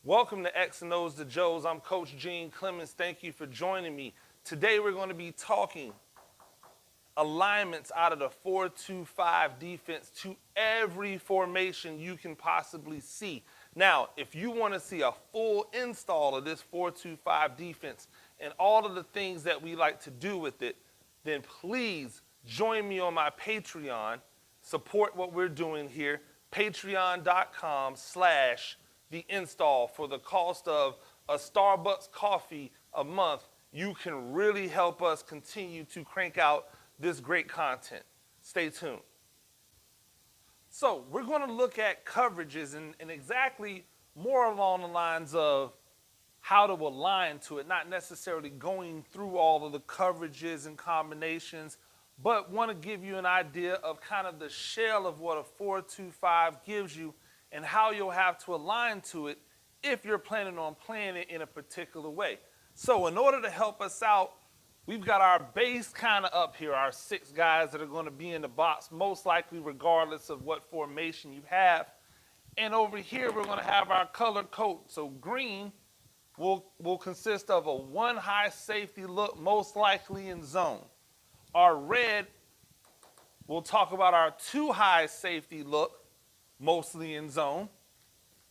Welcome to X and O's to Joe's. I'm Coach Gene Clemens. Thank you for joining me. Today we're going to be talking alignments out of the 4-2-5 defense to every formation you can possibly see. Now, if you want to see a full install of this 4-2-5 defense and all of the things that we like to do with it, then please join me on my Patreon. Support what we're doing here. Patreon.com/the install. For the cost of a Starbucks coffee a month, you can really help us continue to crank out this great content. Stay tuned. So we're going to look at coverages and exactly more along the lines of how to align to it, not necessarily going through all of the coverages and combinations, but want to give you an idea of kind of the shell of what a 4-2-5 gives you and how you'll have to align to it if you're planning on playing it in a particular way. So in order to help us out, we've got our base kind of up here, our 6 guys that are going to be in the box, most likely regardless of what formation you have. And over here, we're going to have our color code. So green will consist of a 1 high safety look, most likely in zone. Our red, we'll talk about our 2 high safety look, mostly in zone.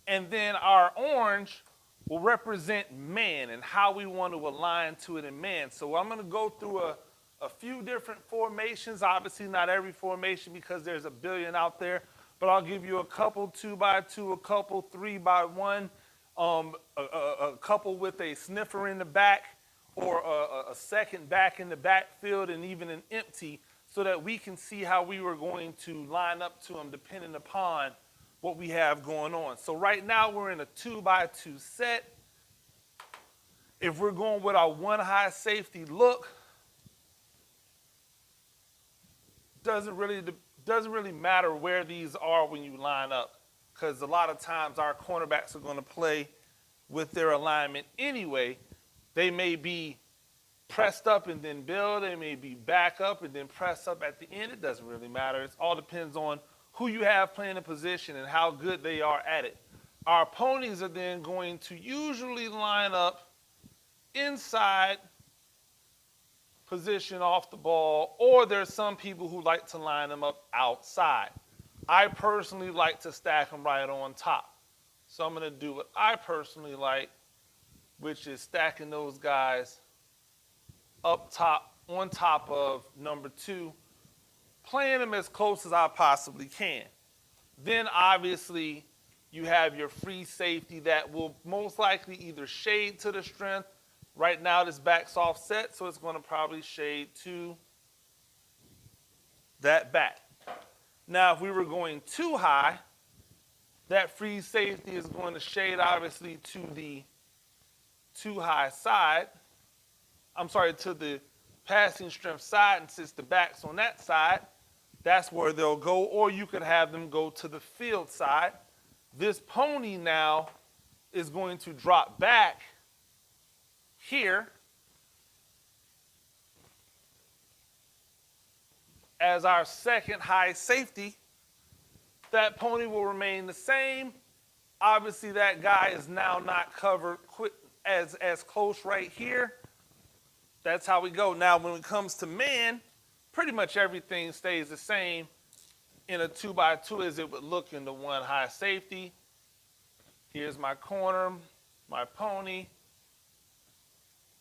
And then our orange will represent man and how we want to align to it in man. So I'm going to go through a few different formations. Obviously not every formation because there's a billion out there, but I'll give you a couple 2x2, a couple 3x1, a couple with a sniffer in the back, or a second back in the backfield, and even an empty, so that we can see how we were going to line up to them depending upon what we have going on. So right now we're in a 2x2 set. If we're going with our 1 high safety look, doesn't really matter where these are when you line up, because a lot of times our cornerbacks are going to play with their alignment anyway. They may be pressed up and then build. They may be back up and then press up at the end. It doesn't really matter. It all depends on who you have playing a position and how good they are at it. Our ponies are then going to usually line up inside position off the ball, or there's some people who like to line them up outside. I personally like to stack them right on top. So I'm going to do what I personally like, which is stacking those guys up top, on top of number 2, playing them as close as I possibly can. Then obviously you have your free safety that will most likely either shade to the strength. Right now this back's offset, so it's going to probably shade to that back. Now if we were going too high, that free safety is going to shade obviously to the too high side. To the passing strength side, and since the back's on that side, that's where they'll go, or you could have them go to the field side. This pony now is going to drop back here as our second high safety. That pony will remain the same. Obviously that guy is now not covered as close right here. That's how we go. Now, when it comes to man, pretty much everything stays the same in a 2x2 as it would look in the 1 high safety. Here's my corner, my pony,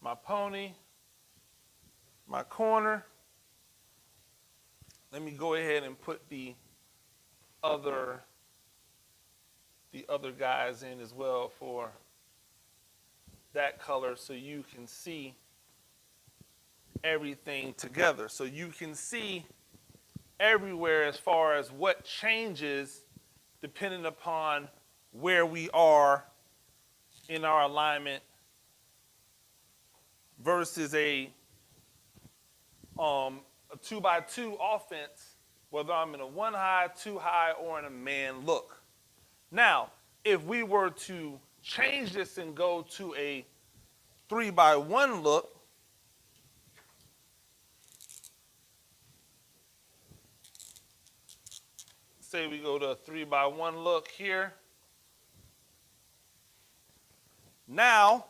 my pony, my corner. Let me go ahead and put the other guys in as well for that color so you can see everything together. So you can see everywhere as far as what changes depending upon where we are in our alignment versus a 2x2 offense, whether I'm in a 1 high, 2 high, or in a man look. Now, if we were to change this and go to a 3x1 look, say we go to a 3x1 look here, Now,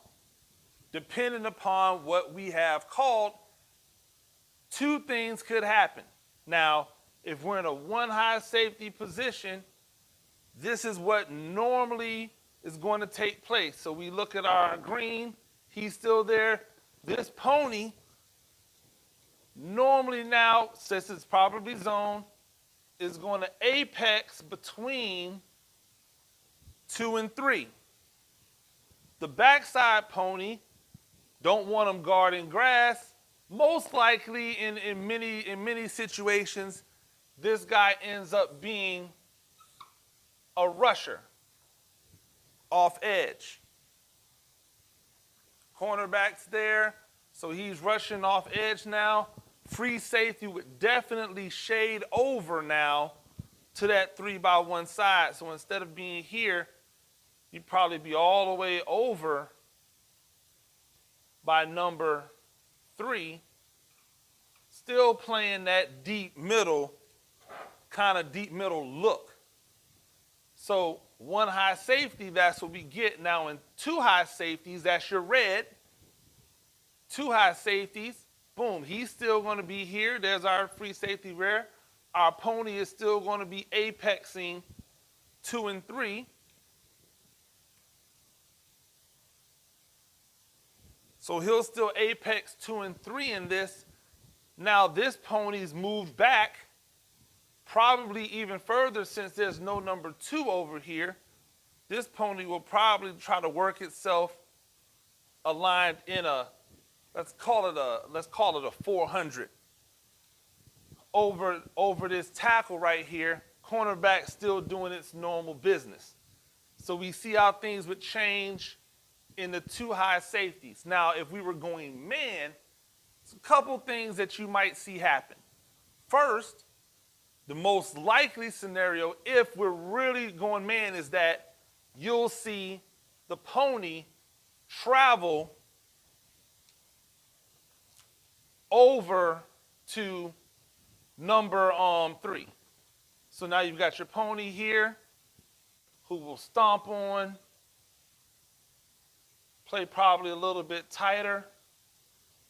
depending upon what we have called, two things could happen. Now, if we're in a one high safety position, this is what normally is going to take place. So we look at our green, he's still there. This pony, normally now, since it's properly zoned, is going to apex between 2 and 3. The backside pony, don't want him guarding grass. Most likely in many situations, this guy ends up being a rusher off edge. Cornerback's there, so he's rushing off edge now. Free safety would definitely shade over now to that 3-by-1 side. So instead of being here, you'd probably be all the way over by number 3, still playing that deep middle, kind of deep middle look. So one high safety, that's what we get. Now in two high safeties, that's your red. Two high safeties, boom, he's still going to be here. There's our free safety rare. Our pony is still going to be apexing 2 and 3. So he'll still apex 2 and 3 in this. Now this pony's moved back probably even further since there's no number 2 over here. This pony will probably try to work itself aligned in a, let's call it a 400 over this tackle right here. Cornerback still doing its normal business. So we see how things would change in the two high safeties. Now, if we were going man, there's a couple things that you might see happen. First, the most likely scenario, if we're really going man, is that you'll see the pony travel over to number 3. So now you've got your pony here who will stomp on, play probably a little bit tighter.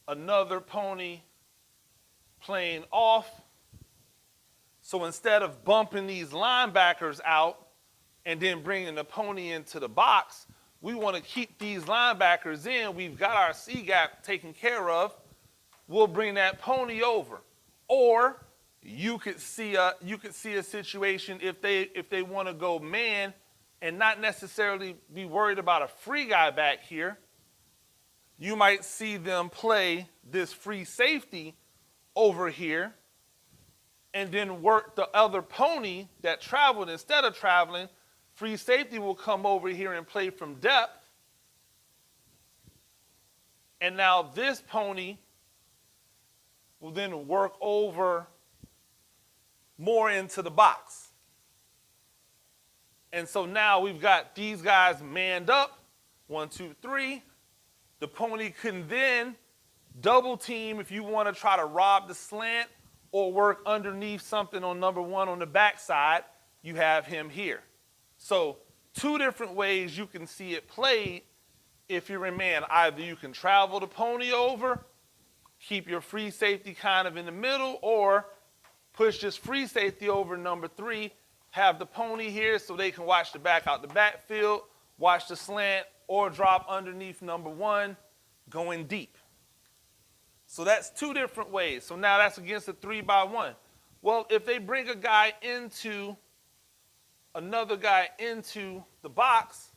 Another pony playing off. So instead of bumping these linebackers out and then bringing the pony into the box, we want to keep these linebackers in. We've got our C gap taken care of. We'll bring that pony over. Or you could see a situation if they want to go man and not necessarily be worried about a free guy back here. You might see them play this free safety over here and then work the other pony that traveled. Instead of traveling, free safety will come over here and play from depth. And now this pony will then work over more into the box. And so now we've got these guys manned up, 1, 2, 3. The pony can then double team if you want to try to rob the slant or work underneath something on number 1 on the backside. You have him here. So 2 different ways you can see it played if you're in man. Either you can travel the pony over, keep your free safety kind of in the middle, or push this free safety over number 3, have the pony here so they can watch the back out the backfield, watch the slant, or drop underneath number 1, going deep. So that's 2 different ways. So now that's against a 3-by-1. Well, if they bring another guy into the box,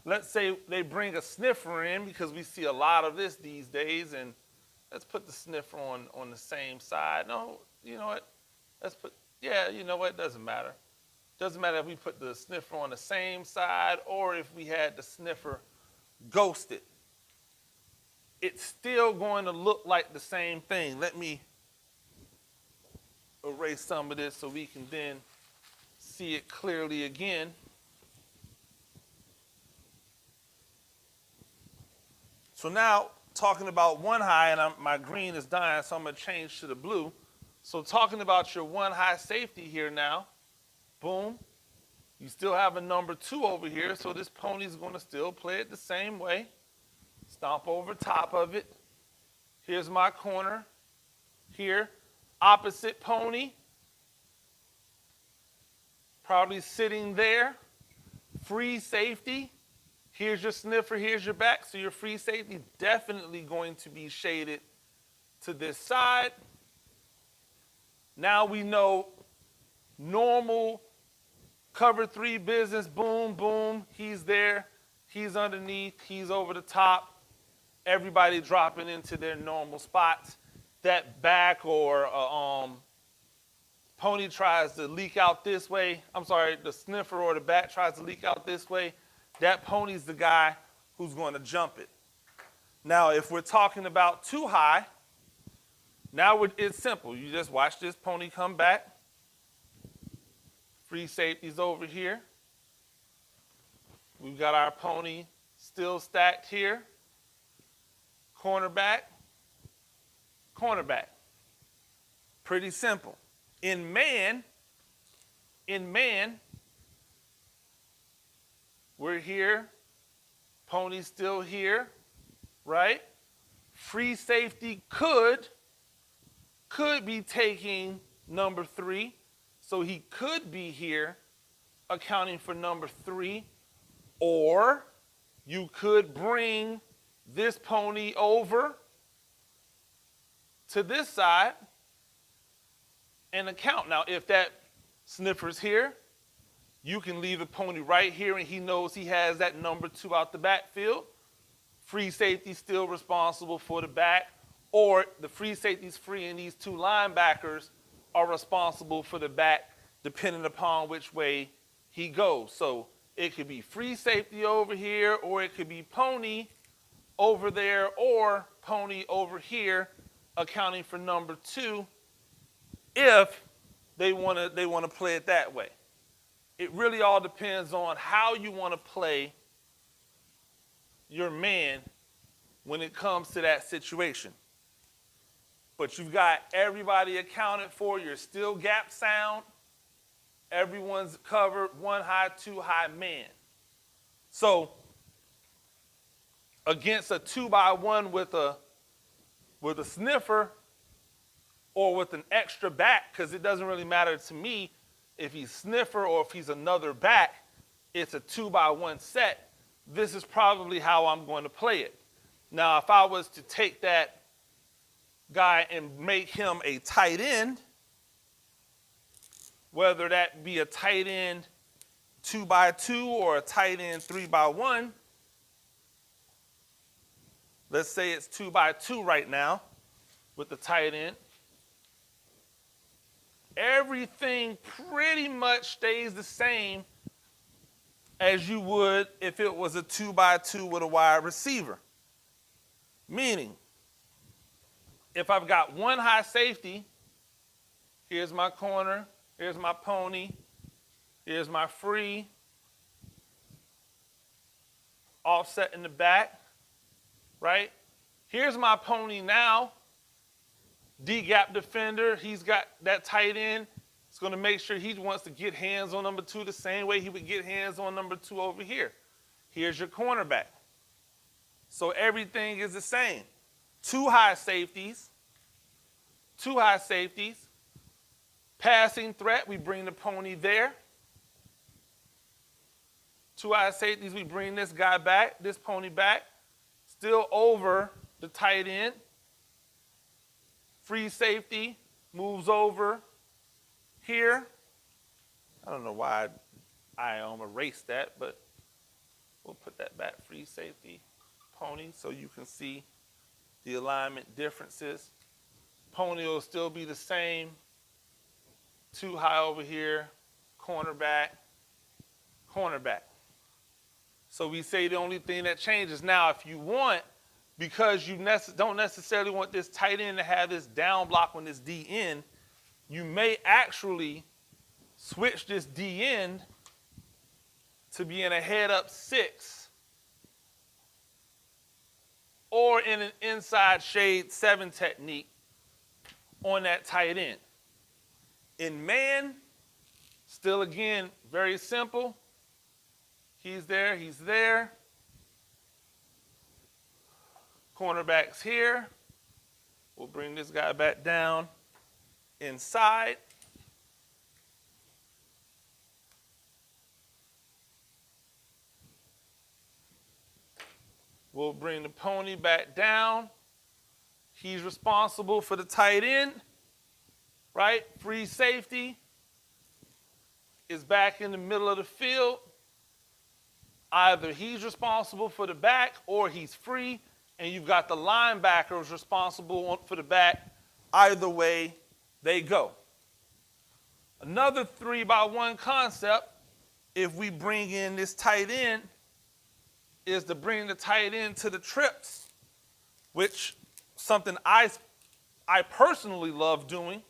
let's say they bring a sniffer in, because we see a lot of this these days, and let's put the sniffer on the same side. No, you know what? It doesn't matter. Doesn't matter if we put the sniffer on the same side or if we had the sniffer ghosted. It's still going to look like the same thing. Let me erase some of this so we can then see it clearly again. So now, talking about one high, and my green is dying, so I'm going to change to the blue. So talking about your one high safety here now, boom. You still have a number 2 over here, so this pony's going to still play it the same way. Stomp over top of it. Here's my corner. Here, opposite pony. Probably sitting there. Free safety. Here's your sniffer, here's your back. So your free safety definitely going to be shaded to this side. Now we know normal cover 3 business, boom, boom. He's there, he's underneath, he's over the top. Everybody dropping into their normal spots. That back or pony tries to leak out this way. I'm sorry, the sniffer or the back tries to leak out this way. That pony's the guy who's going to jump it. Now, if we're talking about too high, now it's simple. You just watch this pony come back. Free safety's over here. We've got our pony still stacked here. Cornerback, cornerback. Pretty simple. In man, we're here. Pony's still here, right? Free safety could be taking number 3. So he could be here accounting for number 3. Or you could bring this pony over to this side and account. Now, if that sniffer's here, you can leave the pony right here and he knows he has that number 2 out the backfield. Free safety still responsible for the back, or the free safety's free and these 2 linebackers are responsible for the back depending upon which way he goes. So it could be free safety over here, or it could be pony over there, or pony over here accounting for number 2 if they want to play it that way. It really all depends on how you want to play your man when it comes to that situation. But you've got everybody accounted for. You're still gap sound. Everyone's covered, 1 high, 2 high man. So against a 2x1 with a sniffer or with an extra back, because it doesn't really matter to me if he's sniffer or if he's another back, it's a 2x1 set. This is probably how I'm going to play it. Now, if I was to take that guy and make him a tight end, whether that be a tight end 2x2 or a tight end 3x1, let's say it's 2x2 right now with the tight end. Everything pretty much stays the same as you would if it was a 2x2 with a wide receiver. Meaning, if I've got 1 high safety, here's my corner, here's my pony, here's my free, offset in the back, right? Here's my pony now, D-gap defender. He's got that tight end. It's going to make sure he wants to get hands on number 2 the same way he would get hands on number 2 over here. Here's your cornerback. So everything is the same. 2 high safeties. 2 high safeties. Passing threat, we bring the pony there. 2 high safeties, we bring this guy back, this pony back. Still over the tight end. Free safety moves over here. I don't know why I erased that, but we'll put that back. Free safety, pony, so you can see the alignment differences. Pony will still be the same. 2 high over here, cornerback, cornerback. So we say the only thing that changes. Now, if you want, because you don't necessarily want this tight end to have this down block on this D end, you may actually switch this D end to be in a head-up 6 or in an inside shade 7 technique on that tight end. In man, Still, again, very simple. He's there, he's there. Cornerback's here. We'll bring this guy back down inside. We'll bring the pony back down. He's responsible for the tight end, right? Free safety is back in the middle of the field. Either he's responsible for the back or he's free, and you've got the linebackers responsible for the back. Either way they go. Another 3-by-1 concept, if we bring in this tight end, is to bring the tight end to the trips, which something I personally love doing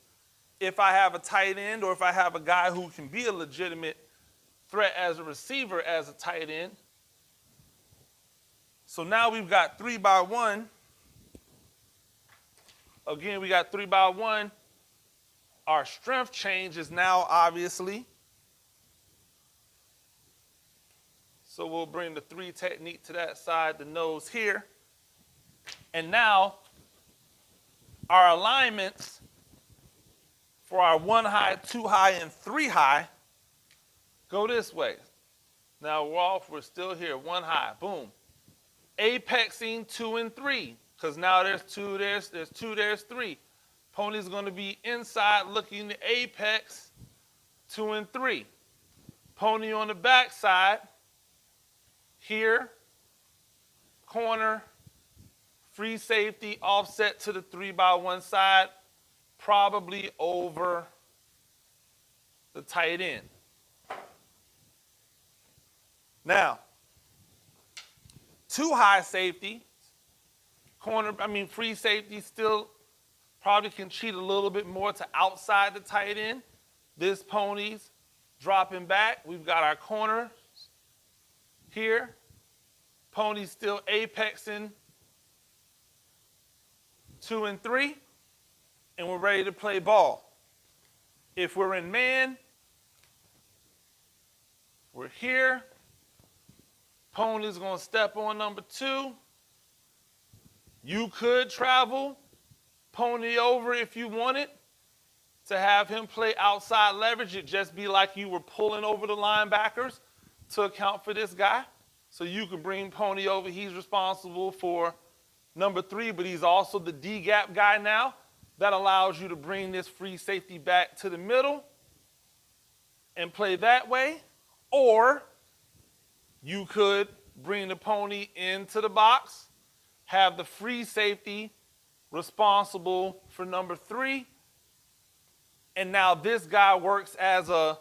if I have a tight end or if I have a guy who can be a legitimate threat as a receiver as a tight end. So now we've got 3-by-1. Again, we got 3-by-1. Our strength change is now obviously. So we'll bring the 3 technique to that side, the nose here. And now our alignments for our 1 high, 2 high, and 3 high go this way. Now we're still here, 1 high, boom. Apexing 2 and 3, because now there's 2, there's 2, there's 3. Pony's going to be inside looking to apex 2 and 3. Pony on the back side, here, corner, free safety, offset to the 3-by-1 side, probably over the tight end. Now, 2 high safety, free safety still probably can cheat a little bit more to outside the tight end. This pony's dropping back. We've got our corners here. Pony's still apexing 2 and 3, and we're ready to play ball. If we're in man, we're here. Pony's going to step on number 2. You could travel Pony over if you wanted to have him play outside leverage. It'd just be like you were pulling over the linebackers to account for this guy. So you could bring Pony over. He's responsible for number 3, but he's also the D-gap guy now. That allows you to bring this free safety back to the middle and play that way. Or you could bring the pony into the box, have the free safety responsible for number 3, and now this guy works as a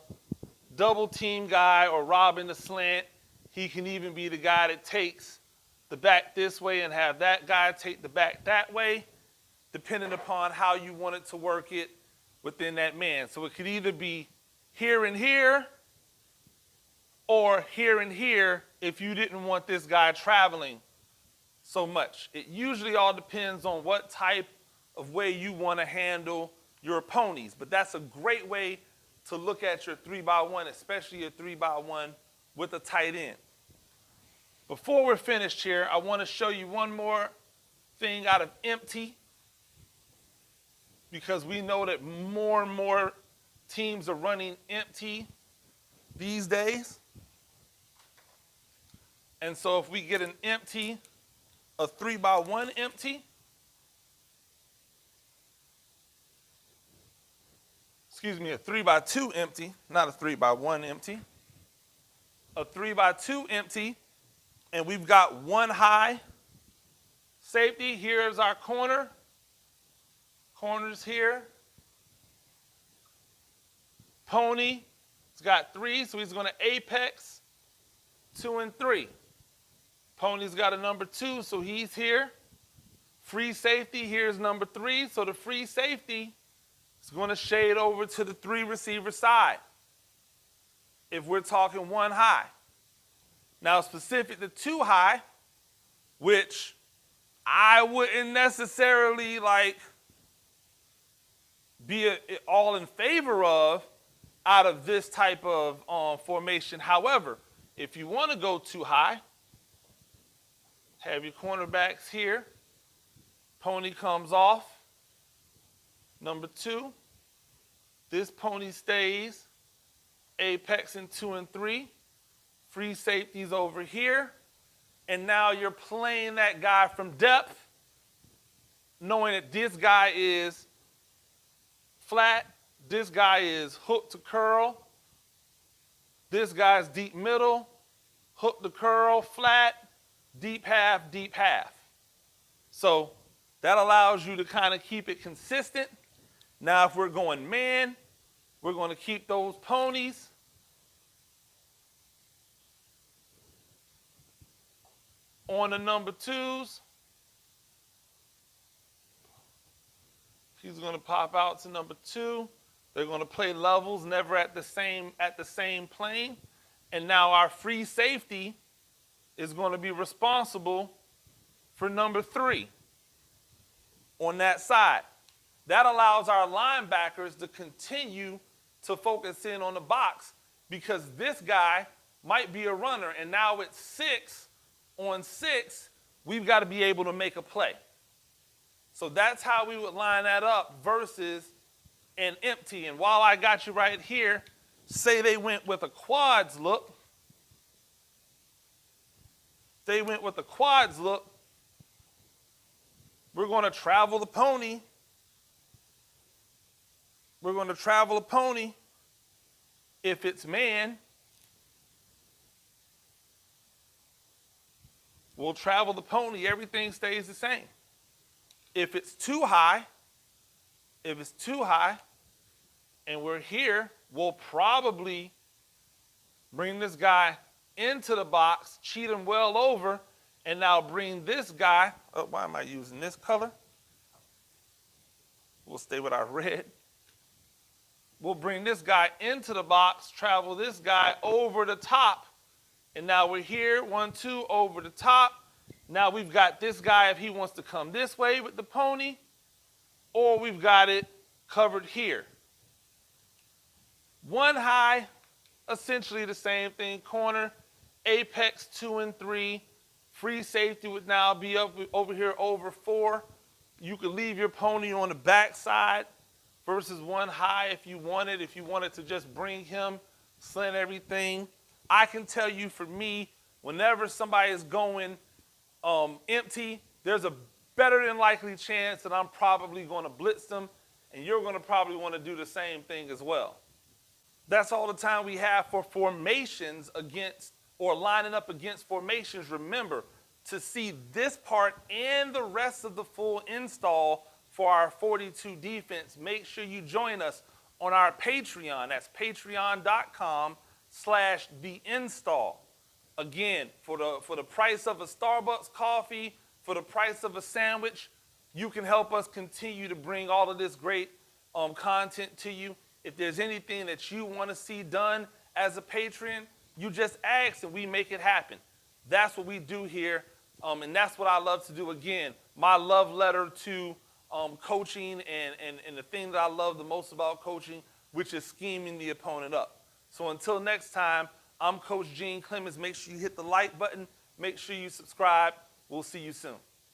double team guy or robbing the slant. He can even be the guy that takes the back this way and have that guy take the back that way, depending upon how you want it to work it within that man. So it could either be here and here, or here and here if you didn't want this guy traveling so much. It usually all depends on what type of way you want to handle your ponies. But that's a great way to look at your 3-by-1, especially your 3-by-1 with a tight end. Before we're finished here, I want to show you one more thing out of empty, because we know that more and more teams are running empty these days. And so if we get an empty, a 3-by-1 empty, a 3-by-2 empty, not a 3-by-1 empty, a 3-by-2 empty, and we've got 1 high safety. Here's our corner. Corner's here. Pony, it's got 3, so he's going to apex 2 and 3. Pony's got a number 2, so he's here. Free safety, here's number 3, so the free safety is going to shade over to the 3 receiver side if we're talking 1 high. Now, specific to 2 high, which I wouldn't necessarily be all in favor of, out of this type of formation. However, if you want to go too high, have your cornerbacks here. Pony comes off. Number 2. This pony stays. Apex in 2 and 3. Free safeties over here. And now you're playing that guy from depth, knowing that this guy is flat, this guy is hook to curl, this guy's deep middle, hook to curl, flat, deep half, deep half. So that allows you to kind of keep it consistent. Now if we're going man, we're going to keep those ponies. On the number 2s, he's going to pop out to number 2. They're going to play levels, never at the same plane. And now our free safety is going to be responsible for number 3 on that side. That allows our linebackers to continue to focus in on the box because this guy might be a runner, and now it's 6 on 6, we've got to be able to make a play. So that's how we would line that up versus an empty. And while I got you right here, say they went with a quads look. They went with a quads look. We're going to travel the pony. We're going to travel a pony. If it's man, we'll travel the pony. Everything stays the same. If it's too high, and we're here, we'll probably bring this guy into the box, cheat him well over, and now bring this guy, oh, why am I using this color? We'll stay with our red. We'll bring this guy into the box, travel this guy over the top, and now we're here, 1, 2, over the top. Now we've got this guy if he wants to come this way with the pony, or we've got it covered here. 1 high, essentially the same thing, corner, apex 2 and 3, free safety would now be up over here over 4. You could leave your pony on the back side versus 1 high if you wanted to just bring him, slant everything. I can tell you for me, whenever somebody is going empty, there's a better than likely chance that I'm probably going to blitz them, and you're going to probably want to do the same thing as well. That's all the time we have for formations against, or lining up against formations. Remember, to see this part and the rest of the full install for our 42 defense, make sure you join us on our Patreon. That's patreon.com/theinstall. Again, for the price of a Starbucks coffee, for the price of a sandwich, you can help us continue to bring all of this great content to you. If there's anything that you want to see done as a patron, you just ask and we make it happen. That's what we do here, and that's what I love to do. Again, my love letter to coaching and the thing that I love the most about coaching, which is scheming the opponent up. So until next time, I'm Coach Gene Clemens. Make sure you hit the like button. Make sure you subscribe. We'll see you soon.